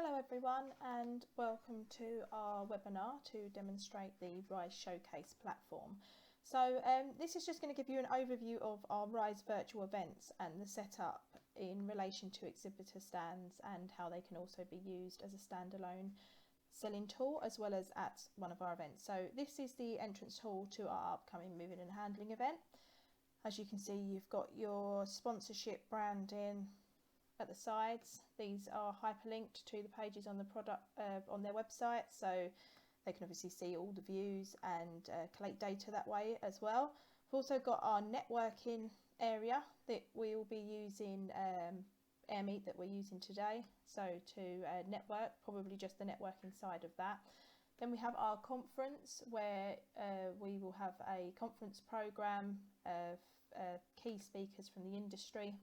Hello everyone and welcome to our webinar to demonstrate the RISE Showcase platform. So this is just going to give you an overview of our RISE virtual events and the setup in relation to exhibitor stands and how they can also be used as a standalone selling tool as well as at one of our events. So this is the entrance hall to our upcoming moving and handling event. As you can see, you've got your sponsorship branding at the sides. These are hyperlinked to the pages on the product on their website, so they can obviously see all the views and collect data that way as well. We've also got our networking area that we will be using AirMeet that we're using today, so to network, probably just the networking side of that. Then we have our conference where we will have a conference program of key speakers from the industry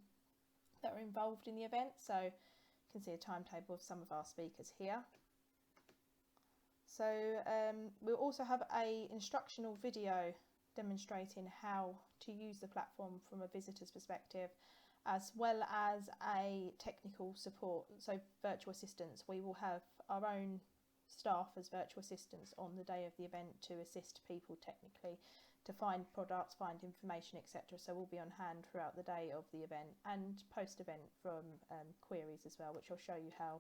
that are involved in the event, so you can see a timetable of some of our speakers here. So we'll also have a instructional video demonstrating how to use the platform from a visitor's perspective, as well as a technical support, so virtual assistants. We will have our own staff as virtual assistants on the day of the event to assist people technically to find products, find information, etc. So we'll be on hand throughout the day of the event and post-event from queries as well, which I'll show you how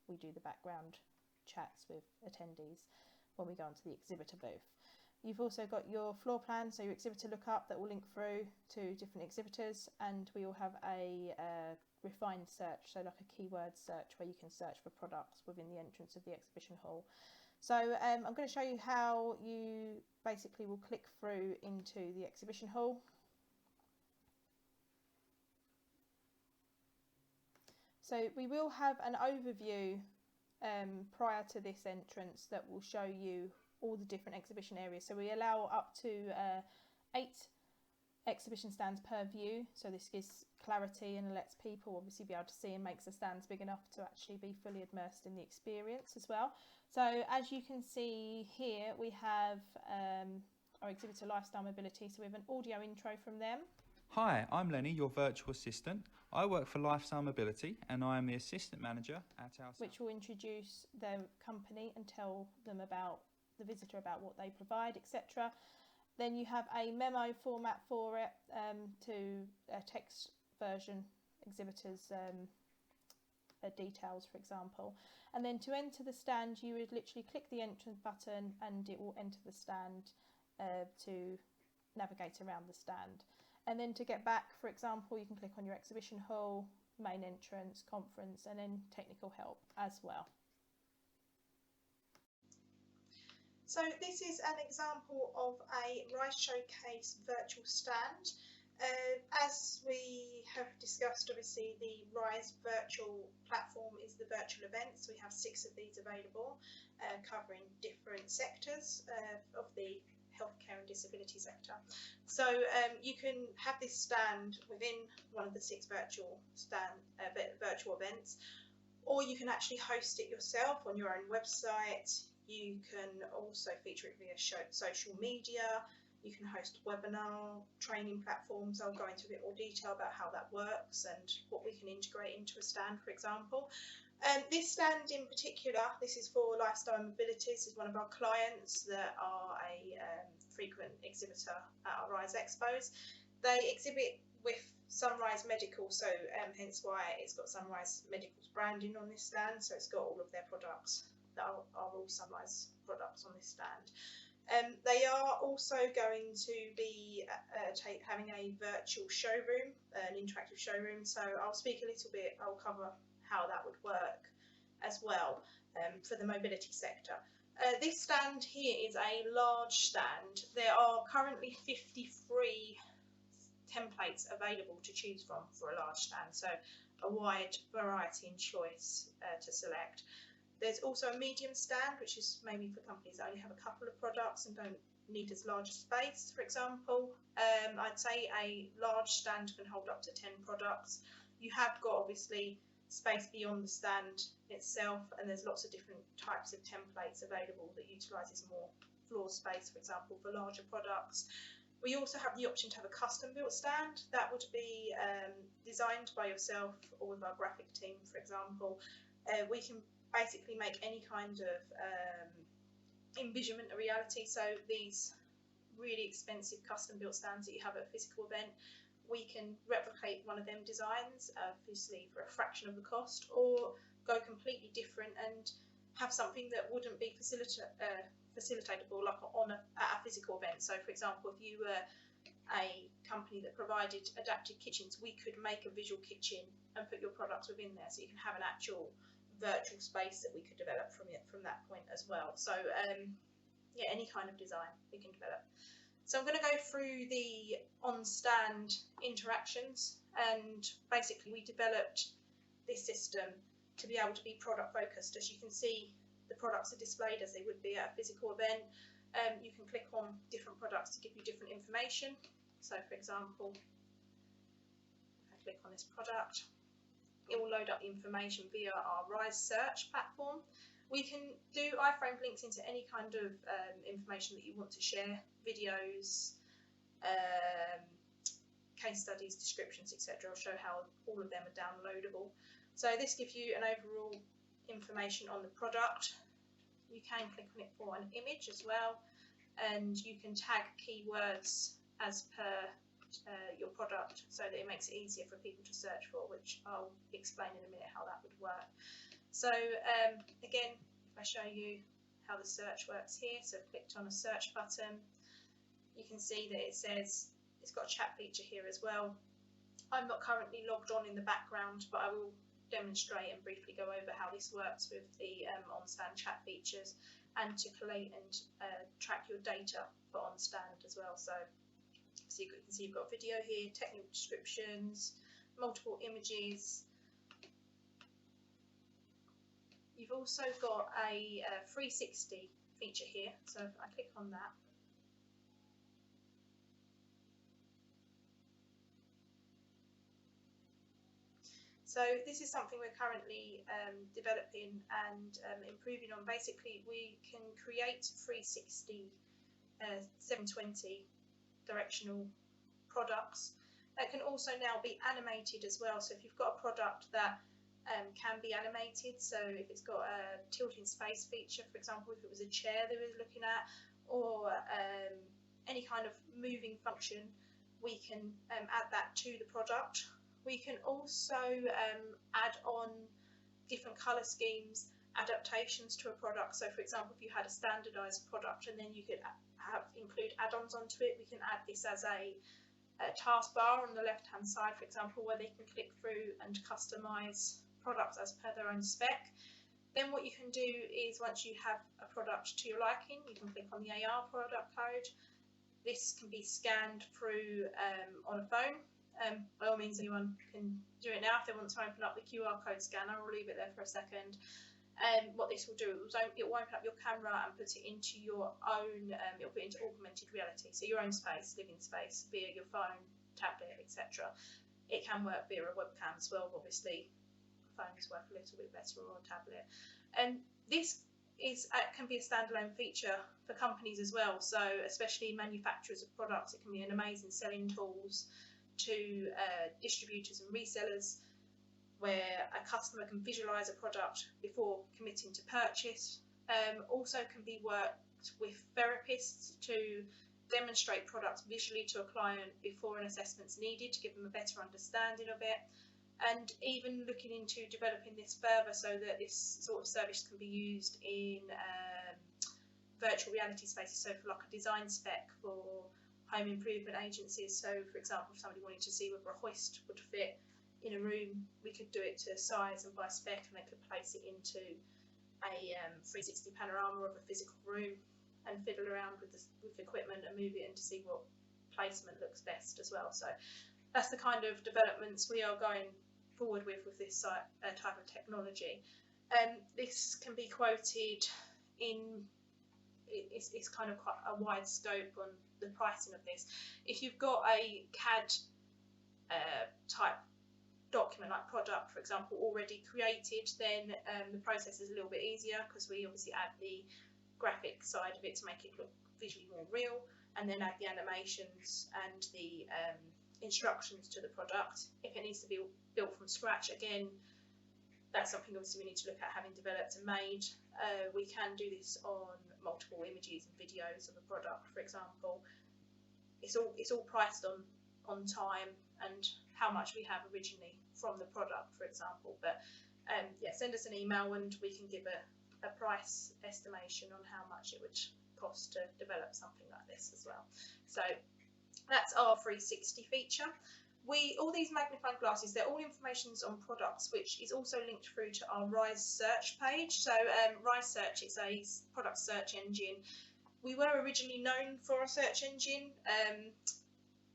we do the background chats with attendees when we go onto the exhibitor booth. You've also got your floor plan, so your exhibitor lookup that will link through to different exhibitors, and we will have a refined search, so like a keyword search where you can search for products within the entrance of the exhibition hall. So I'm going to show you how you basically will click through into the exhibition hall. So we will have an overview prior to this entrance that will show you all the different exhibition areas. So we allow up to 8 exhibition stands per view, so this gives clarity and lets people obviously be able to see and makes the stands big enough to actually be fully immersed in the experience as well. So as you can see here, we have our exhibitor Lifestyle Mobility, so we have an audio intro from them. Hi, I'm Lenny, your virtual assistant. I work for Lifestyle Mobility and I am the assistant manager at our... Which will introduce their company and tell them about the visitor, about what they provide, etc. Then you have a memo format for it to a text version, exhibitors' details, for example. And then to enter the stand, you would literally click the entrance button and it will enter the stand to navigate around the stand. And then to get back, for example, you can click on your exhibition hall, main entrance, conference, and then technical help as well. So this is an example of a RISE Showcase virtual stand. As we have discussed, obviously the RISE virtual platform is the virtual events. We have 6 of these available, covering different sectors of the healthcare and disability sector. So you can have this stand within one of the 6 virtual events, or you can actually host it yourself on your own website. You can also feature it via social media. You can host webinar training platforms. I'll go into a bit more detail about how that works and what we can integrate into a stand, for example. This stand in particular, this is for Lifestyle Mobility. This is one of our clients that are a frequent exhibitor at our RISE Expos. They exhibit with Sunrise Medical, so hence why it's got Sunrise Medical's branding on this stand. So it's got all of their products that are all Sunrise products on this stand. They are also going to be having a virtual showroom, an interactive showroom. So I'll speak a little bit, I'll cover how that would work as well for the mobility sector. This stand here is a large stand. There are currently 53 templates available to choose from for a large stand, so a wide variety and choice to select. There's also a medium stand, which is maybe for companies that only have a couple of products and don't need as large a space, for example. I'd say a large stand can hold up to 10 products. You have got obviously space beyond the stand itself, and there's lots of different types of templates available that utilises more floor space, for example, for larger products. We also have the option to have a custom built stand that would be designed by yourself or with our graphic team, for example. We can basically make any kind of envisionment a reality. So these really expensive custom built stands that you have at a physical event, we can replicate one of them designs, obviously for a fraction of the cost, or go completely different and have something that wouldn't be facilitatable like at a physical event. So for example, if you were a company that provided adapted kitchens, we could make a visual kitchen and put your products within there, so you can have an actual virtual space that we could develop from that point as well. So yeah, any kind of design we can develop. So I'm going to go through the on-stand interactions, and basically we developed this system to be able to be product focused. As you can see, the products are displayed as they would be at a physical event. You can click on different products to give you different information. So for example, if I click on this product, it will load up the information via our Rise search platform. We can do iframe links into any kind of information that you want to share, videos, case studies, descriptions, etc. I'll show how all of them are downloadable. So this gives you an overall information on the product. You can click on it for an image as well, and you can tag keywords as per your product, so that it makes it easier for people to search for, which I'll explain in a minute how that would work. So again, if I show you how the search works here, so I've clicked on a search button, you can see that it says it's got a chat feature here as well. I'm not currently logged on in the background, but I will demonstrate and briefly go over how this works with the on-stand chat features, and to collate and track your data for on-stand as well. So you can see you've got video here, technical descriptions, multiple images. You've also got a 360 feature here, so if I click on that, so this is something we're currently developing and improving on. Basically, we can create 360 720 directional products that can also now be animated as well. So if you've got a product that can be animated, so if it's got a tilting space feature, for example, if it was a chair that we were looking at, or any kind of moving function, we can add that to the product. We can also add on different colour schemes, adaptations to a product. So for example, if you had a standardised product and then you could include add-ons onto it, we can add this as a taskbar on the left hand side, for example, where they can click through and customise products as per their own spec. Then what you can do is, once you have a product to your liking, you can click on the AR product code. This can be scanned through on a phone. By all means, anyone can do it now if they want to open up the QR code scanner. I'll leave it there for a second. What this will do, it will open up your camera and put it into your own, it'll put it into augmented reality, so your own space, living space, via your phone, tablet, etc. It can work via a webcam as well, obviously. Phones work a little bit better on a tablet. And this can be a standalone feature for companies as well, so especially manufacturers of products, it can be an amazing selling tools to distributors and resellers, where a customer can visualise a product before committing to purchase. Also can be worked with therapists to demonstrate products visually to a client before an assessment's needed, to give them a better understanding of it. And even looking into developing this further so that this sort of service can be used in virtual reality spaces, so for like a design spec for home improvement agencies. So for example, if somebody wanted to see whether a hoist would fit in a room, we could do it to size and by spec, and they could place it into a 360 panorama of a physical room and fiddle around with the equipment and move it in to see what placement looks best as well. So that's the kind of developments we are going forward with this type of technology. This can be quoted in, it's kind of quite a wide scope on the pricing of this. If you've got a CAD type document, like product for example, already created, then the process is a little bit easier, because we obviously add the graphic side of it to make it look visually more real, and then add the animations and the instructions to the product. If it needs to be built from scratch, again, that's something obviously we need to look at having developed and made. We can do this on multiple images and videos of a product, for example. It's all priced on time and how much we have originally from the product, for example. But yeah, send us an email and we can give a price estimation on how much it would cost to develop something like this as well. So that's our 360 feature. All these magnifying glasses, they're all informations on products, which is also linked through to our Rise search page. So Rise Search is a product search engine. We were originally known for a search engine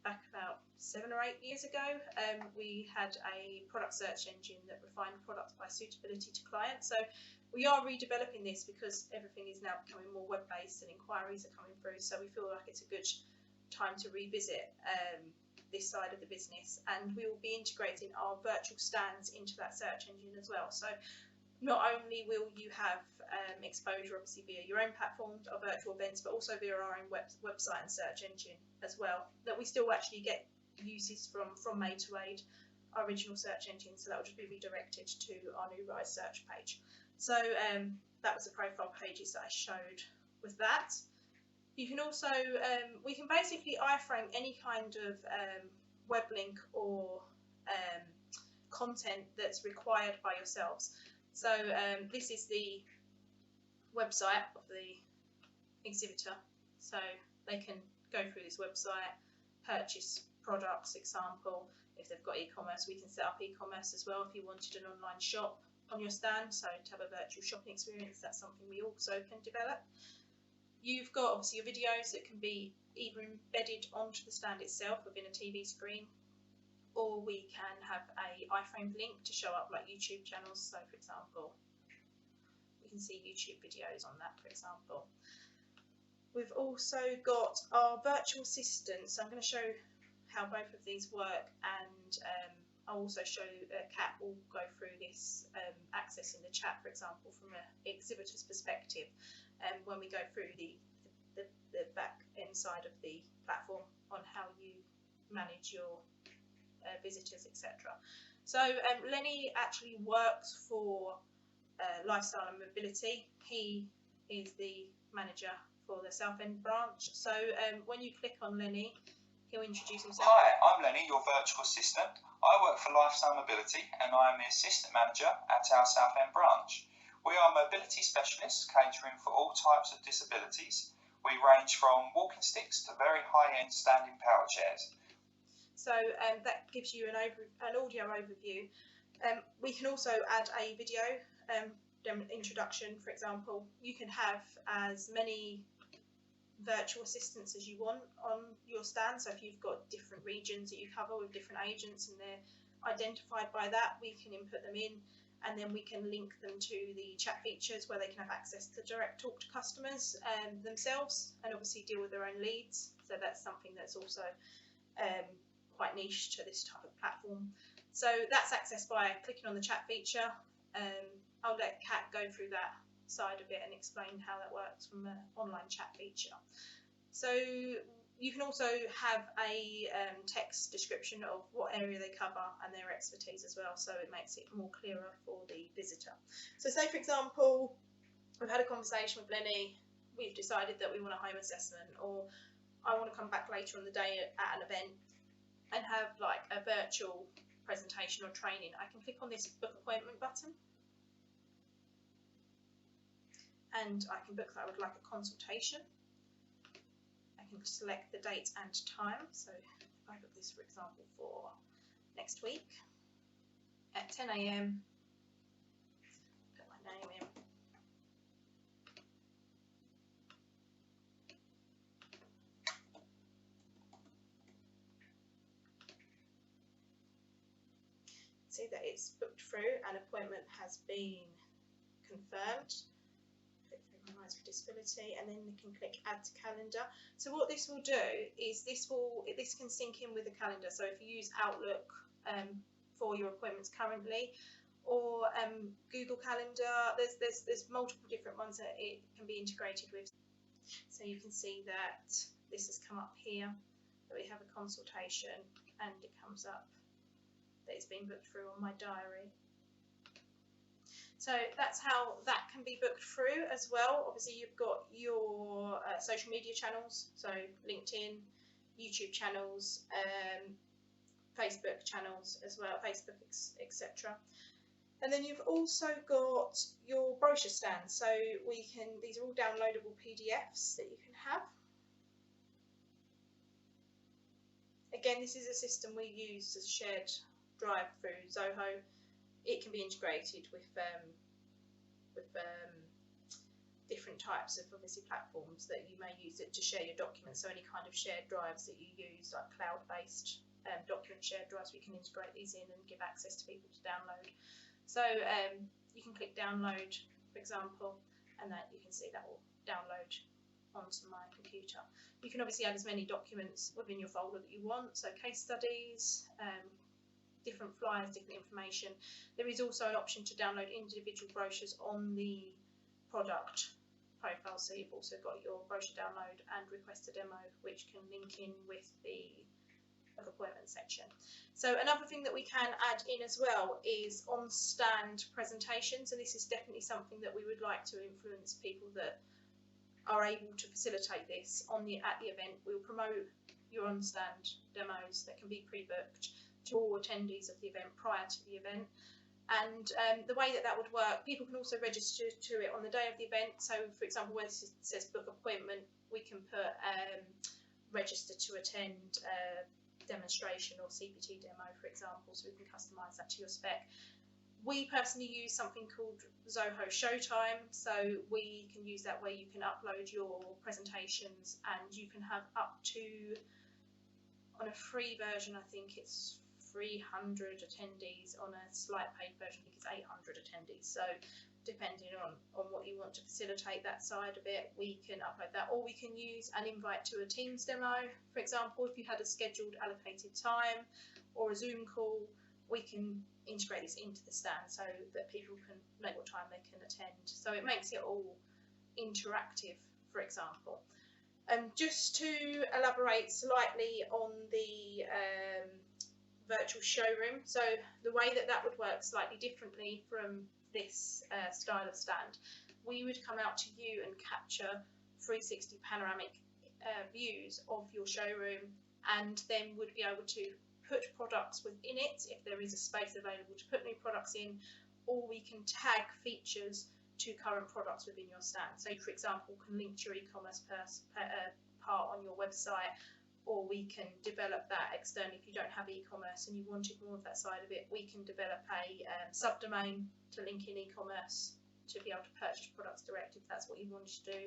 back about 7 or 8 years ago. We had a product search engine that refined products by suitability to clients. So we are redeveloping this because everything is now becoming more web-based and inquiries are coming through. So we feel like it's a good time to revisit this side of the business, and we will be integrating our virtual stands into that search engine as well. So not only will you have exposure obviously via your own platforms, our virtual events, but also via our own website and search engine as well, that we still actually get uses from Made to Aid, our original search engine, so that will just be redirected to our new Rise search page. So that was the profile pages that I showed with that. You can also, we can basically iframe any kind of web link or content that's required by yourselves. So this is the website of the exhibitor. So they can go through this website, purchase products, example. If they've got e-commerce, we can set up e-commerce as well if you wanted an online shop on your stand. So to have a virtual shopping experience, that's something we also can develop. You've got obviously your videos that can be either embedded onto the stand itself within a TV screen, or we can have a iframe link to show up like YouTube channels. So for example, we can see YouTube videos on that, for example. We've also got our virtual assistant. So I'm going to show how both of these work, and I'll also show Kat will go through this accessing the chat, for example, from an exhibitor's perspective. When we go through the back end side of the platform on how you manage your visitors, etc. So Lenny actually works for Lifestyle and Mobility. He is the manager for the Southend branch. So when you click on Lenny, he'll introduce himself. Hi, I'm Lenny, your virtual assistant. I work for Lifestyle Mobility and I am the assistant manager at our Southend branch. We are mobility specialists catering for all types of disabilities. We range from walking sticks to very high-end standing power chairs. So that gives you an audio overview. We can also add a video introduction, for example. You can have as many virtual assistants as you want on your stand. So if you've got different regions that you cover with different agents and they're identified by that, we can input them in, and then we can link them to the chat features where they can have access to direct talk to customers themselves and obviously deal with their own leads. So that's something that's also quite niche to this type of platform. So that's accessed by clicking on the chat feature. I'll let Kat go through that side of it and explain how that works from the online chat feature. So you can also have a text description of what area they cover and their expertise as well, so it makes it more clearer for the visitor. So say, for example, we've had a conversation with Lenny, we've decided that we want a home assessment, or I want to come back later in the day at an event and have like a virtual presentation or training. I can click on this book appointment button and I can book that I would like a consultation. I can select the date and time. So if I book this, for example, for next week at 10 AM, put my name in. See that it's booked through, an appointment has been confirmed. Click through my Rise for Disability, and then you can click Add to Calendar. So what this will do is this can sync in with the calendar. So if you use Outlook for your appointments currently, or Google Calendar, there's multiple different ones that it can be integrated with. So you can see that this has come up here, that we have a consultation, and it comes up that it's been booked through on my diary. So that's how that can be booked through as well. Obviously, you've got your social media channels, so LinkedIn, YouTube channels, Facebook channels as well, Facebook, etc. And then you've also got your brochure stand. So these are all downloadable PDFs that you can have. Again, this is a system we use as a shared drive through Zoho. It can be integrated with different types of obviously platforms that you may use it to share your documents. So any kind of shared drives that you use, like cloud-based document shared drives, we can integrate these in and give access to people to download. So you can click download, for example, and that you can see that will download onto my computer. You can obviously add as many documents within your folder that you want, so case studies, different flyers, different information. There is also an option to download individual brochures on the product profile, so you've also got your brochure download and request a demo, which can link in with the appointment section. So another thing that we can add in as well is on-stand presentations, and this is definitely something that we would like to influence people that are able to facilitate this at the event. We'll promote your on-stand demos that can be pre-booked to all attendees of the event prior to the event. And the way that would work, people can also register to it on the day of the event. So, for example, where it says book appointment, we can put register to attend demonstration or CPT demo, for example, so we can customise that to your spec. We personally use something called Zoho Showtime, so we can use that where you can upload your presentations and you can have up to, on a free version, I think it's 300 attendees. On a slight paid version, I think it's 800 attendees. So depending on what you want to facilitate that side of it, we can upload that, or we can use an invite to a Teams demo, for example. If you had a scheduled allocated time or a Zoom call, we can integrate this into the stand so that people can know what time they can attend. So it makes it all interactive, for example. Just to elaborate slightly on the virtual showroom, so the way that would work slightly differently from this style of stand, we would come out to you and capture 360 panoramic views of your showroom, and then would be able to put products within it if there is a space available to put new products in, or we can tag features to current products within your stand. So, for example, can link to your e-commerce part on your website, or we can develop that externally. If you don't have e-commerce and you wanted more of that side of it, we can develop a subdomain to link in e-commerce to be able to purchase products direct if that's what you wanted to do.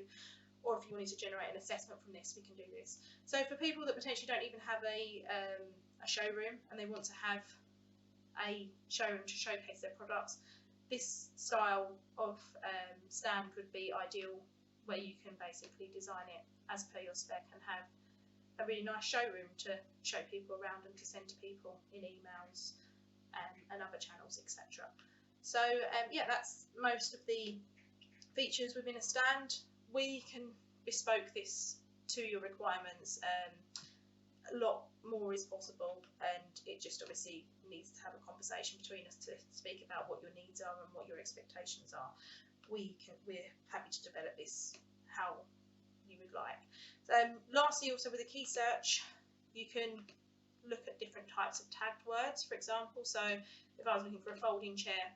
Or if you wanted to generate an assessment from this, we can do this. So for people that potentially don't even have a showroom and they want to have a showroom to showcase their products, this style of stand would be ideal, where you can basically design it as per your spec and have a really nice showroom to show people around and to send to people in emails and other channels, etc. So yeah, that's most of the features within a stand. We can bespoke this to your requirements. A lot more is possible, and it just obviously needs to have a conversation between us to speak about what your needs are and what your expectations are. We're happy to develop this how you would like. Lastly, also with a key search, you can look at different types of tagged words, for example. So if I was looking for a folding chair,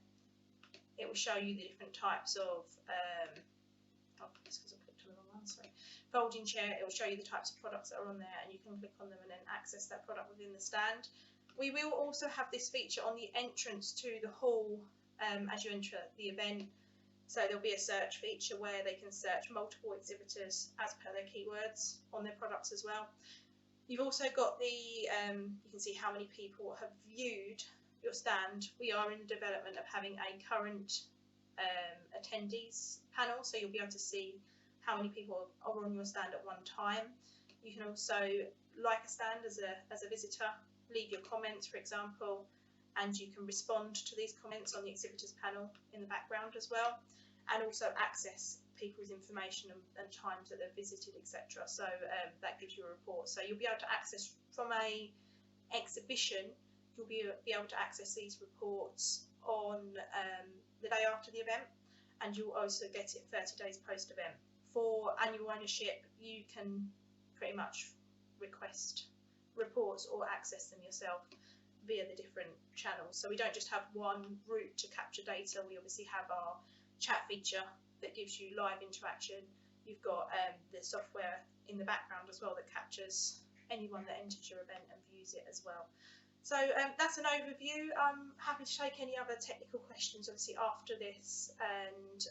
it will show you the different types of folding chair. It will show you the types of products that are on there, and you can click on them and then access that product within the stand. We will also have this feature on the entrance to the hall as you enter the event. So there'll be a search feature where they can search multiple exhibitors as per their keywords on their products as well. You've also got the, you can see how many people have viewed your stand. We are in the development of having a current attendees panel, so you'll be able to see how many people are on your stand at one time. You can also like a stand as a visitor, leave your comments, for example, and you can respond to these comments on the exhibitors panel in the background as well, and also access people's information and times that they've visited, etc. So that gives you a report. So you'll be able to access from a exhibition, you'll be able to access these reports of on the day after the event, and you'll also get it 30 days post-event. For annual ownership, you can pretty much request reports or access them yourself via the different channels. So we don't just have one route to capture data. We obviously have our chat feature that gives you live interaction. You've got the software in the background as well that captures anyone that enters your event and views it as well. So that's an overview. I'm happy to take any other technical questions obviously after this, and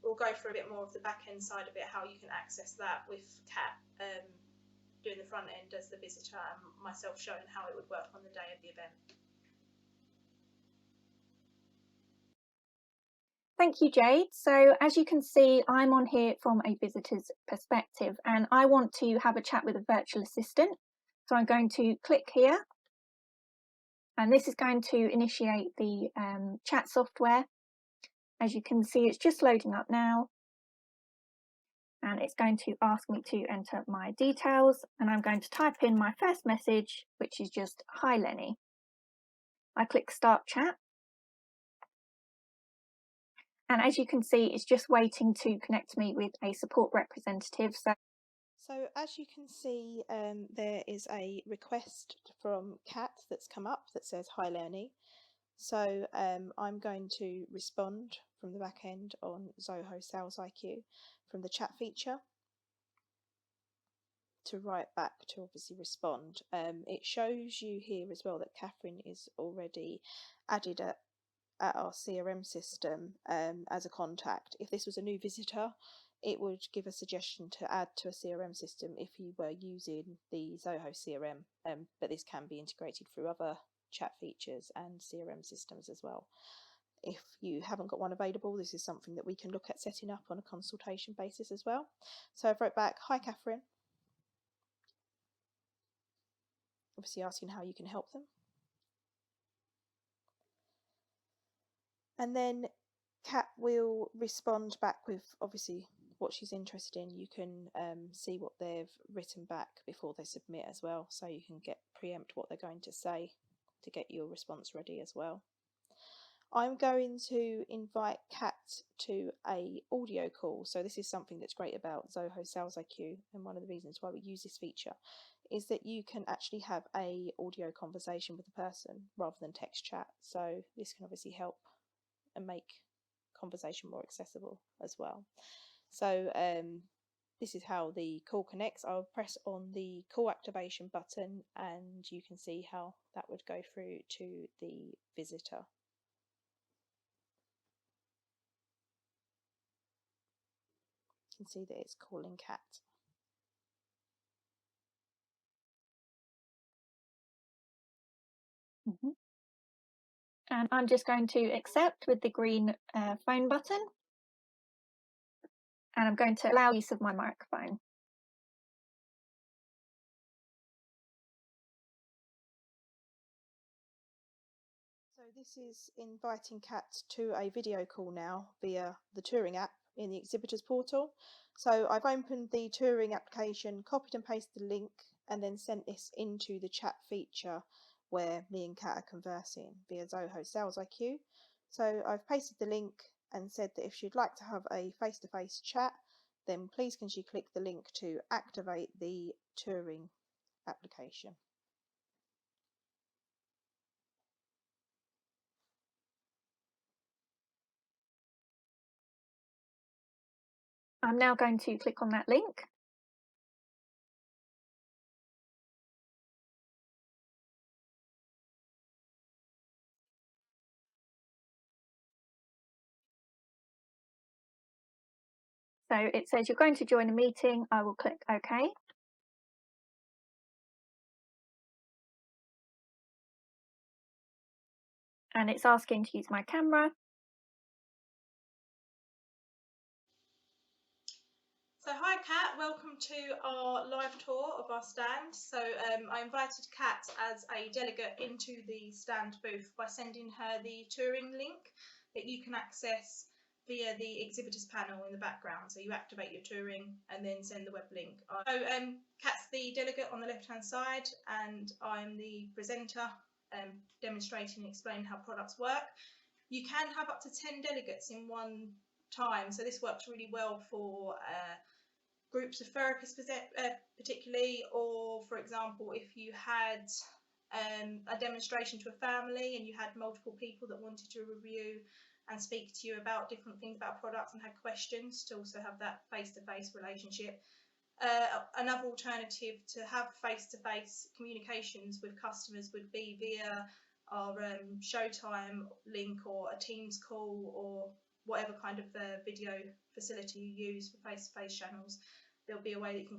we'll go through a bit more of the back end side of it, how you can access that with Kat doing the front end as the visitor and myself showing how it would work on the day of the event. Thank you, Jade. So as you can see, I'm on here from a visitor's perspective, and I want to have a chat with a virtual assistant. So I'm going to click here, and this is going to initiate the chat software. As you can see, it's just loading up now, and it's going to ask me to enter my details, and I'm going to type in my first message, which is just, "Hi Lenny." I click Start Chat. And as you can see, it's just waiting to connect me with a support representative. So as you can see, there is a request from Kat that's come up that says, "Hi Lenny." So I'm going to respond from the back end on Zoho Sales IQ from the chat feature to write back to obviously respond. It shows you here as well that Catherine is already added at our CRM system as a contact. If this was a new visitor, it would give a suggestion to add to a CRM system if you were using the Zoho CRM, but this can be integrated through other chat features and CRM systems as well. If you haven't got one available, this is something that we can look at setting up on a consultation basis as well. So I've wrote back, "Hi Catherine," obviously asking how you can help them. And then Kat will respond back with obviously what she's interested in. You can see what they've written back before they submit as well, so you can preempt what they're going to say to get your response ready as well. I'm going to invite Kat to a audio call. So this is something that's great about Zoho Sales IQ, and one of the reasons why we use this feature is that you can actually have a audio conversation with a person rather than text chat. So this can obviously help and make conversation more accessible as well. So this is how the call connects. I'll press on the call activation button and you can see how that would go through to the visitor. You can see that it's calling Kat. And I'm just going to accept with the green phone button. And I'm going to allow use of my microphone. So this is inviting Kat to a video call now via the Touring app in the exhibitors portal. So I've opened the Touring application, copied and pasted the link, and then sent this into the chat feature where me and Kat are conversing via Zoho Sales IQ. So I've pasted the link and said that if she'd like to have a face-to-face chat, then please can she click the link to activate the Touring application. I'm now going to click on that link. So it says you're going to join a meeting. I will click OK. And it's asking to use my camera. So hi Kat, welcome to our live tour of our stand. So I invited Kat as a delegate into the stand booth by sending her the touring link that you can access via the exhibitors panel in the background. So you activate your touring and then send the web link. So Kat's the delegate on the left hand side and I'm the presenter demonstrating and explaining how products work. You can have up to 10 delegates in one time, so this works really well for groups of therapists particularly, or for example if you had a demonstration to a family and you had multiple people that wanted to review and speak to you about different things about products and had questions, to also have that face-to-face relationship. Another alternative to have face-to-face communications with customers would be via our Showtime link or a Teams call or whatever kind of video facility you use for face-to-face channels. There'll be a way that you can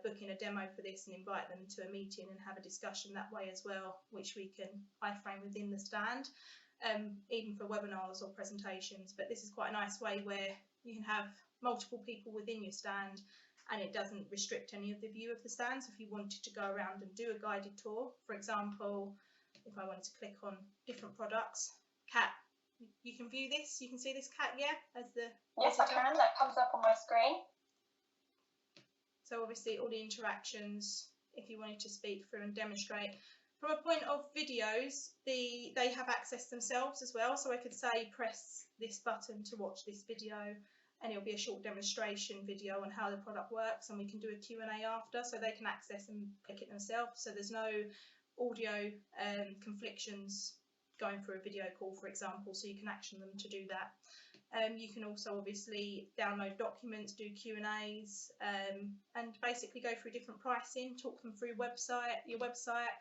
book in a demo for this and invite them to a meeting and have a discussion that way as well, which we can iframe within the stand, even for webinars or presentations. But this is quite a nice way where you can have multiple people within your stand and it doesn't restrict any of the view of the stand. So if you wanted to go around and do a guided tour, for example, if I wanted to click on different products, cat, you can view this, you can see this cat, yeah? Yes, I can, that comes up on my screen. So obviously all the interactions, if you wanted to speak through and demonstrate. From a point of videos, they have access themselves as well. So I could say press this button to watch this video, and it'll be a short demonstration video on how the product works, and we can do a Q&A after, so they can access and click it themselves. So there's no audio conflictions going through a video call, for example, so you can action them to do that. You can also obviously download documents, do Q&As, and basically go through different pricing, talk them through your website,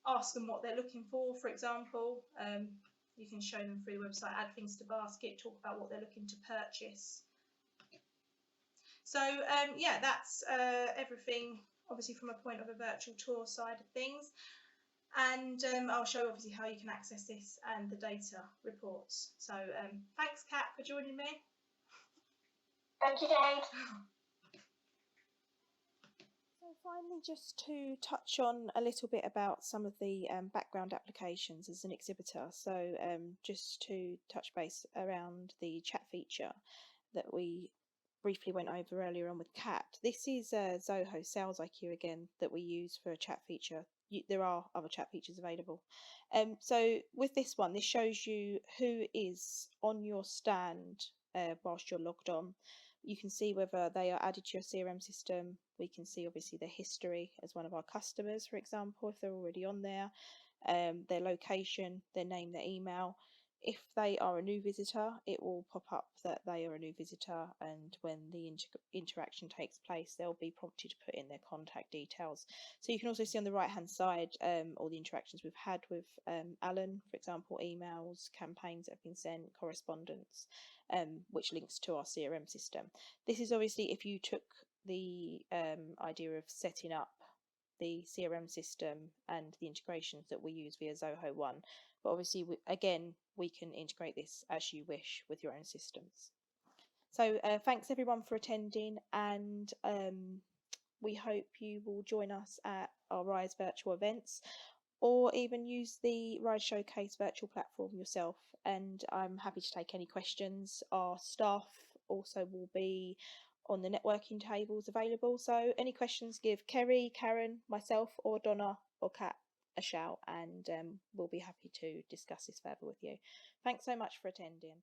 ask them what they're looking for example. You can show them through your website, add things to basket, talk about what they're looking to purchase. So yeah, that's everything obviously from a point of a virtual tour side of things. And I'll show obviously how you can access this and the data reports. So thanks Kat for joining me. Thank you, Jade. So finally, just to touch on a little bit about some of the background applications as an exhibitor. So just to touch base around the chat feature that we briefly went over earlier on with Kat. This is Zoho Sales IQ again that we use for a chat feature. There are other chat features available. So with this one, this shows you who is on your stand whilst you're logged on. You can see whether they are added to your CRM system. We can see obviously their history as one of our customers, for example, if they're already on there, their location, their name, their email. If they are a new visitor, it will pop up that they are a new visitor, and when the interaction takes place, they'll be prompted to put in their contact details. So you can also see on the right hand side all the interactions we've had with Alan, for example, emails, campaigns that have been sent, correspondence, which links to our CRM system. This is obviously if you took the idea of setting up the CRM system and the integrations that we use via Zoho One. But obviously, again, we can integrate this as you wish with your own systems. So thanks everyone for attending, and we hope you will join us at our RISE virtual events, or even use the RISE Showcase virtual platform yourself. And I'm happy to take any questions. Our staff also will be on the networking tables available. So any questions, give Kerry, Karen, myself, or Donna or Kat a shout, and we'll be happy to discuss this further with you. Thanks so much for attending.